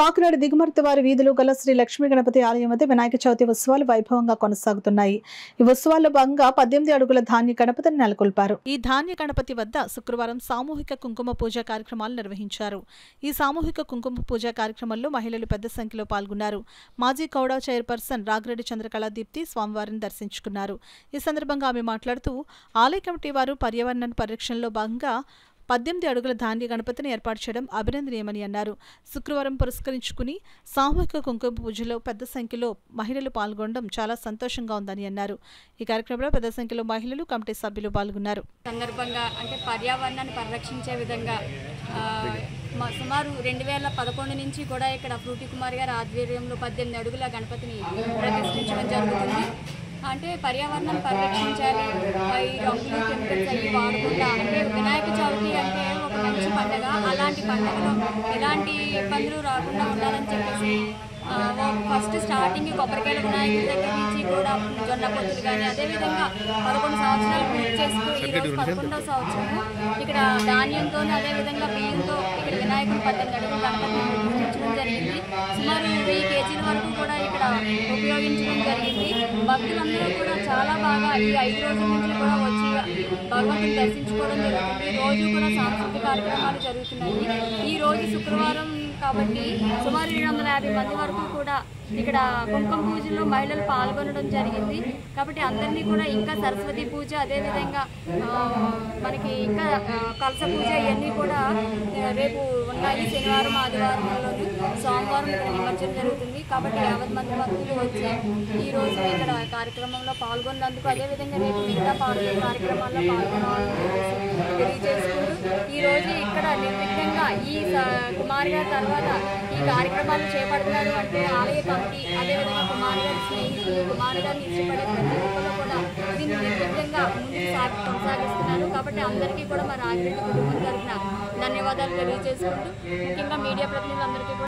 కాకినాడ దిగుమర్తి వారి వీధులు గల శ్రీ లక్ష్మీ గణపతి ఆలయం వద్ద వినాయక చవితి ఉత్సవాలు వైభవంగా కొనసాగుతున్నాయి. ఈ ఉత్సవాల్లో భాగంగా 18 అడుగుల ధాన్య గణపతిని నెలకొల్పారు. ఈ ధాన్య గణపతి వద్ద శుక్రవారం సామూహిక కుంకుమ పూజ కార్యక్రమాలు నిర్వహించారు. ఈ సామూహిక కుంకుమ పూజ కార్యక్రమంలో మహిళలు పెద్ద సంఖ్యలో పాల్గొన్నారు. మాజీ కౌడా చైర్పర్సన్ రాగిరెడ్డి చంద్రకళా దీప్తి స్వామివారిని దర్శించుకున్నారు. ఈ సందర్భంగా ఆమె మాట్లాడుతూ ఆలయ కమిటీ వారు పర్యావరణ పరిరక్షణలో భాగంగా 18 అడుగుల ధాన్య గణపతిని ఏర్పాటు చేయడం అభినందనీయమని అన్నారు. శుక్రవారం పురస్కరించుకుని సామూహిక కుంకుమ పూజలో పెద్ద సంఖ్యలో మహిళలు పాల్గొనడం చాలా సంతోషంగా ఉందని అన్నారు. ఈ కార్యక్రమంలో పెద్ద సంఖ్యలో మహిళలు, కమిటీ సభ్యులు పాల్గొన్నారు. సందర్భంగా అంటే పర్యావరణాన్ని పరిరక్షించే విధంగా సుమారు 2011 నుంచి కూడా ఇక్కడ ఫ్రూటీ కుమార్ గారి ఆధ్వర్యంలో 18 అడుగుల గణపతిని ప్రతిష్ఠించడం జరుగుతుంది. అంటే పర్యావరణాన్ని పరిరక్షించాలి, ఈ రంగులు కెమికల్స్ అవి వాడకుండా, అంటే వినాయక చవితి అంటే ఒక మంచి పండుగ, అలాంటి పండుగలో ఎలాంటి ఇబ్బందులు రాకుండా ఉండాలని చెప్పేసి ఫస్ట్ స్టార్టింగ్ కొబ్బరికాయల వినాయకుడి దగ్గర నుంచి కూడా జొన్న పొత్తులు కానీ, అదేవిధంగా 11 సంవత్సరాలు పూర్తి చేసుకుని ఈరోజు 11వ సంవత్సరము ఇక్కడ ధాన్యంతో అదేవిధంగా బియ్యంతో ఇక్కడ వినాయకుడు 18 అడుగుల గణపతిని ప్రతిష్ఠించడం జరిగింది. సుమారు 1000 కేజీల వరకు కూడా ఇక్కడ ఉపయోగించడం జరిగింది. భక్తులందరూ కూడా చాలా బాగా ఈ 5 రోజుల నుంచి కూడా వచ్చి భగవంతుని దర్శించుకోవడం జరుగుతుంది. రోజు కూడా సాంస్కృతిక కార్యక్రమాలు జరుగుతున్నాయి. ఈ రోజు శుక్రవారం కాబట్టి సుమారు 750 మంది వరకు కూడా ఇక్కడ కుంకుమ పూజలో మహిళలు పాల్గొనడం జరిగింది. కాబట్టి అందరినీ కూడా ఇంకా సరస్వతి పూజ, అదేవిధంగా మనకి ఇంకా కలస పూజ ఇవన్నీ కూడా రేపు ఉన్నాయి. శనివారం, ఆదివారంలోను, సోమవారం ఇక్కడ నిమజ్జనం జరుగుతుంది. కాబట్టి 50 మంది భక్తులు వచ్చి ఈరోజు ఇక్కడ కార్యక్రమంలో పాల్గొన్నందుకు, అదేవిధంగా రేపు మిగతా కార్యక్రమాల్లో పాల్గొనాలని తెలియజేసుకుంటూ ఈరోజు ఇక్కడ నిర్విఘ్నంగా ఈ కుమార్ గారి తర్వాత ఈ కార్యక్రమాలు చేపడుతున్నారు అంటే ఆలయ కమిటీ, అదేవిధంగా కుమార్ గారి స్నేహితులు, కుమార్ గారిని ఇష్టపడే ప్రతి ఒక్కరు కూడా దీన్ని నిర్విఘ్నంగా ముందుకు కొనసాగిస్తున్నారు. కాబట్టి అందరికీ కూడా మా రాగిరెడ్డి కుటుంబం తరఫున ధన్యవాదాలు తెలియజేసుకుంటూ, ముఖ్యంగా మీడియా ప్రతినిధులందరికీ కూడా